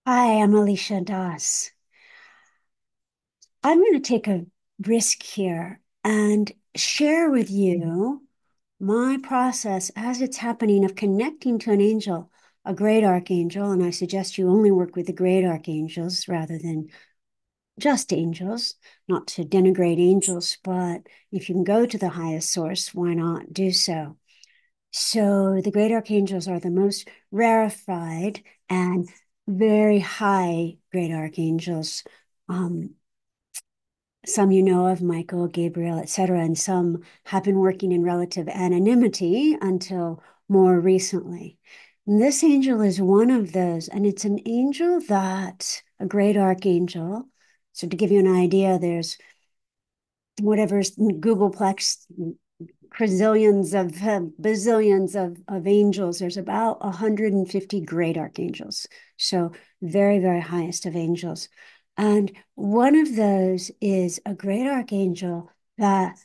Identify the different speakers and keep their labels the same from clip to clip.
Speaker 1: Hi, I'm Alicia Das. I'm going to take a risk here and share with you my process as it's happening of connecting to an angel, a great archangel. And I suggest you only work with the great archangels rather than just angels, not to denigrate angels, but if you can go to the highest source, why not do so? So the great archangels are the most rarefied and very high great archangels. Um, some you know of, Michael, Gabriel, etc., and some have been working in relative anonymity until more recently. And this angel is one of those, and it's an angel that a great archangel. So to give you an idea, there's whatever's Googleplex quadrillions of bazillions of angels. There's about 150 great archangels. So very, very highest of angels. And one of those is a great archangel that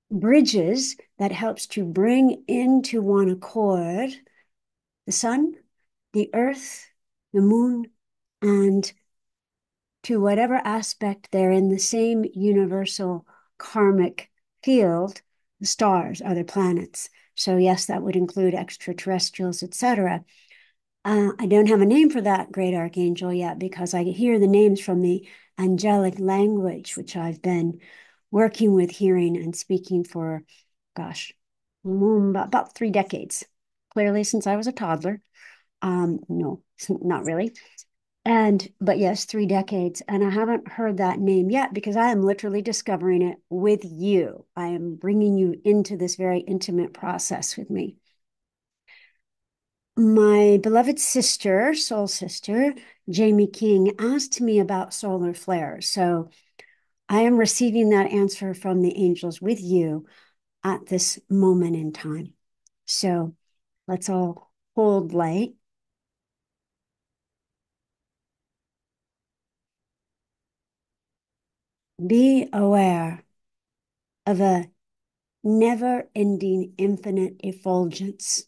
Speaker 1: bridges, that helps to bring into one accord the sun, the earth, the moon, and to whatever aspect they're in the same universal karmic field, the stars, other planets. So yes, that would include extraterrestrials, etc. I don't have a name for that great archangel yet because I hear the names from the angelic language, which I've been working with, hearing and speaking for, gosh, about 3 decades. Clearly, since I was a toddler. No, not really. But yes, 3 decades. And I haven't heard that name yet because I am literally discovering it with you. I am bringing you into this very intimate process with me. My beloved sister, soul sister, Jamie King, asked me about solar flares. So I am receiving that answer from the angels with you at this moment in time. So let's all hold light. Be aware of a never ending infinite effulgence,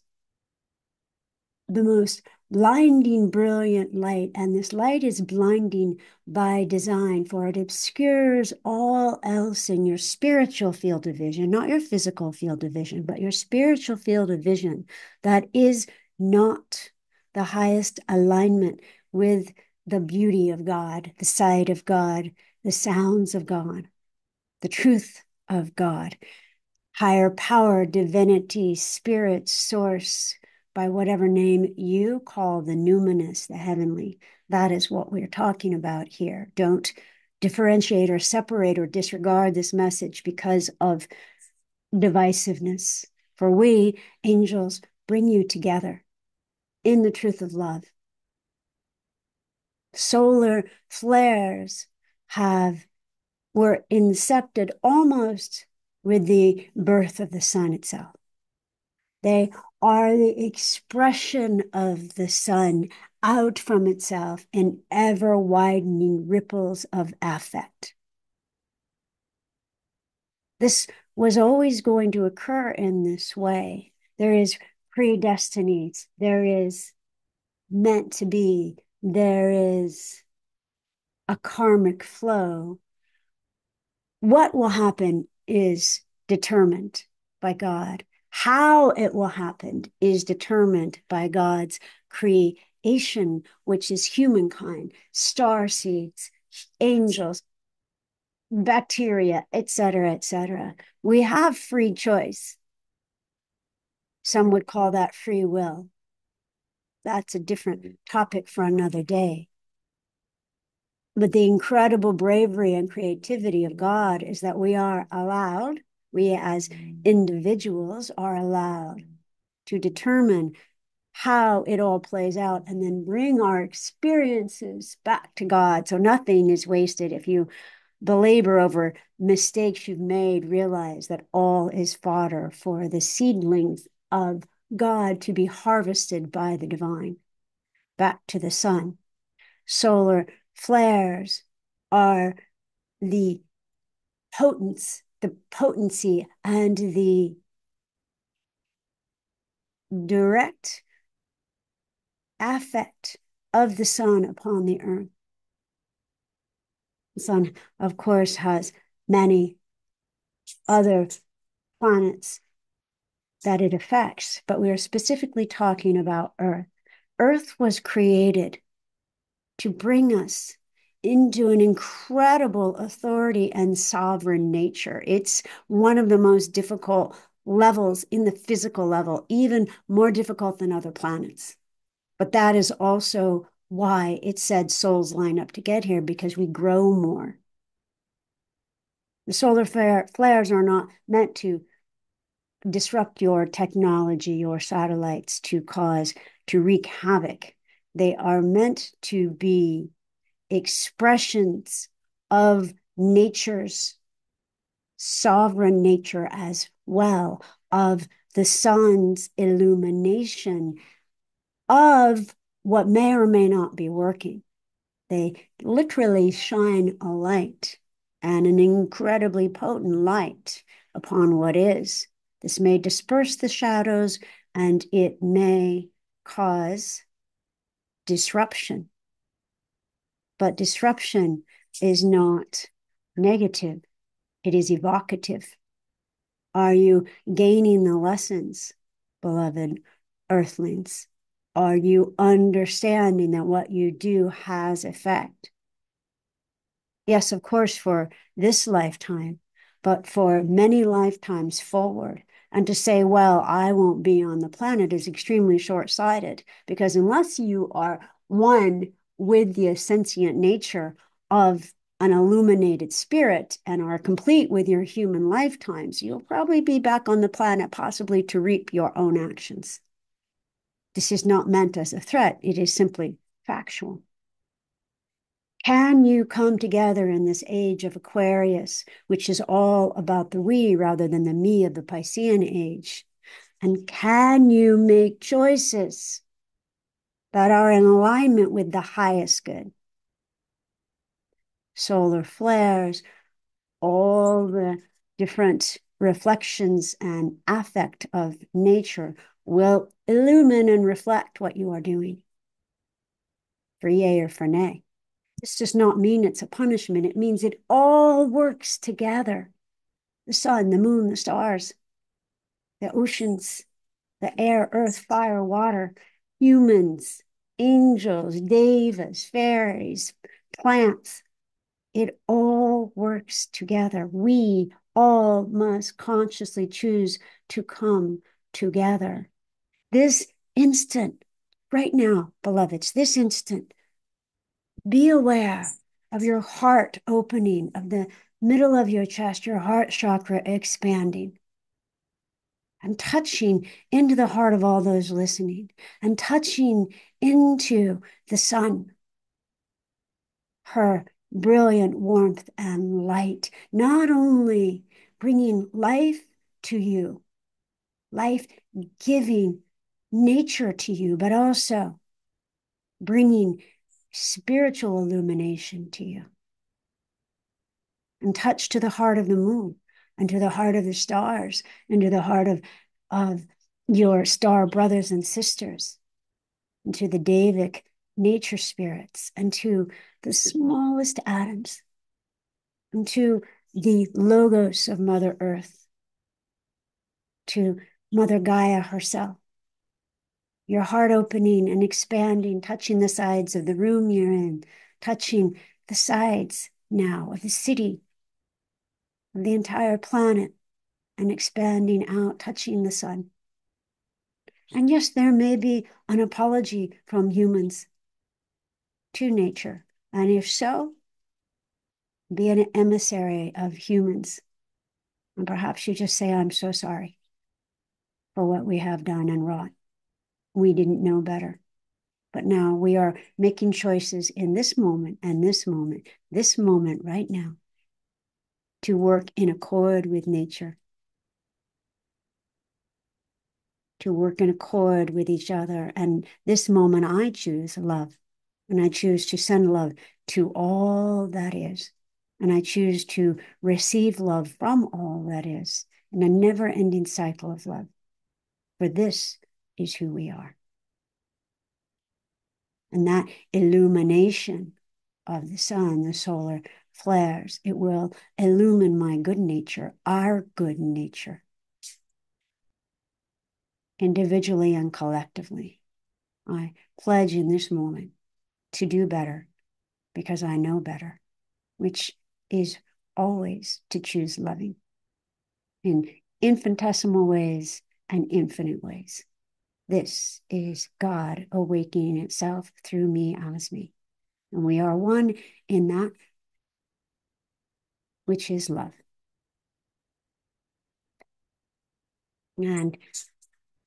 Speaker 1: the most blinding, brilliant light. And this light is blinding by design, for it obscures all else in your spiritual field of vision, not your physical field of vision, but your spiritual field of vision that is not the highest alignment with the beauty of God, the sight of God, the sounds of God, the truth of God, higher power, divinity, spirit, source, by whatever name you call the numinous, the heavenly. That is what we're talking about here. Don't differentiate or separate or disregard this message because of divisiveness. For we, angels, bring you together in the truth of love. Solar flares have were incepted almost with the birth of the sun itself. They are the expression of the sun out from itself in ever widening ripples of affect. This was always going to occur in this way. There is predestiny, there is meant to be, there is a karmic flow. What will happen is determined by God. How it will happen is determined by God's creation, which is humankind, star seeds, angels, bacteria, etc., etc. We have free choice. Some would call that free will. That's a different topic for another day. But the incredible bravery and creativity of God is that we are allowed, we as individuals are allowed to determine how it all plays out and then bring our experiences back to God. So nothing is wasted. If you belabor over mistakes you've made, realize that all is fodder for the seedlings of God to be harvested by the divine back to the sun. Solar flares are the potency and the direct affect of the sun upon the earth. The sun, of course, has many other planets that it affects, but we are specifically talking about Earth. Earth was created to bring us into an incredible authority and sovereign nature. It's one of the most difficult levels in the physical level, even more difficult than other planets. But that is also why it said souls line up to get here, because we grow more. The solar flares are not meant to disrupt your technology, your satellites, to wreak havoc. They are meant to be expressions of nature's sovereign nature, as well, of the sun's illumination of what may or may not be working. They literally shine a light, and an incredibly potent light, upon what is. This may disperse the shadows, and it may cause disruption. But disruption is not negative, it is evocative. Are you gaining the lessons, beloved earthlings? Are you understanding that what you do has effect? Yes, of course, for this lifetime, but for many lifetimes forward. And to say, well, I won't be on the planet is extremely short-sighted, because unless you are one with the sentient nature of an illuminated spirit and are complete with your human lifetimes, you'll probably be back on the planet, possibly to reap your own actions. This is not meant as a threat. It is simply factual. Can you come together in this age of Aquarius, which is all about the we rather than the me of the Piscean age? And can you make choices that are in alignment with the highest good? Solar flares, all the different reflections and affect of nature will illumine and reflect what you are doing, for yea or for nay. This does not mean it's a punishment. It means it all works together. The sun, the moon, the stars, the oceans, the air, earth, fire, water, humans, angels, devas, fairies, plants. It all works together. We all must consciously choose to come together. This instant, right now, beloveds, this instant, be aware of your heart opening, of the middle of your chest, your heart chakra expanding, and touching into the heart of all those listening, and touching into the sun, her brilliant warmth and light, not only bringing life to you, life-giving nature to you, but also bringing spiritual illumination to you. And touch to the heart of the moon, and to the heart of the stars, and to the heart of your star brothers and sisters, and to the Devic nature spirits, and to the smallest atoms, and to the logos of Mother Earth, to Mother Gaia herself. Your heart opening and expanding, touching the sides of the room you're in, touching the sides now of the city, of the entire planet, and expanding out, touching the sun. And yes, there may be an apology from humans to nature. And if so, be an emissary of humans. And perhaps you just say, I'm so sorry for what we have done and wrought. We didn't know better. But now we are making choices in this moment and this moment right now, to work in accord with nature, to work in accord with each other. And this moment I choose love, and I choose to send love to all that is. And I choose to receive love from all that is, in a never-ending cycle of love. For this is who we are. And that illumination of the sun, the solar flares, it will illumine my good nature, our good nature, individually and collectively. I pledge in this moment to do better because I know better, which is always to choose loving in infinitesimal ways and infinite ways. This is God awakening itself through me as me. And we are one in that which is love. And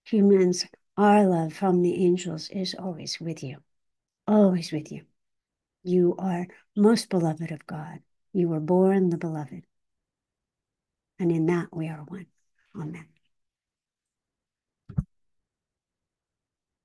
Speaker 1: humans, our love from the angels is always with you, always with you. You are most beloved of God. You were born the beloved. And in that we are one. Amen.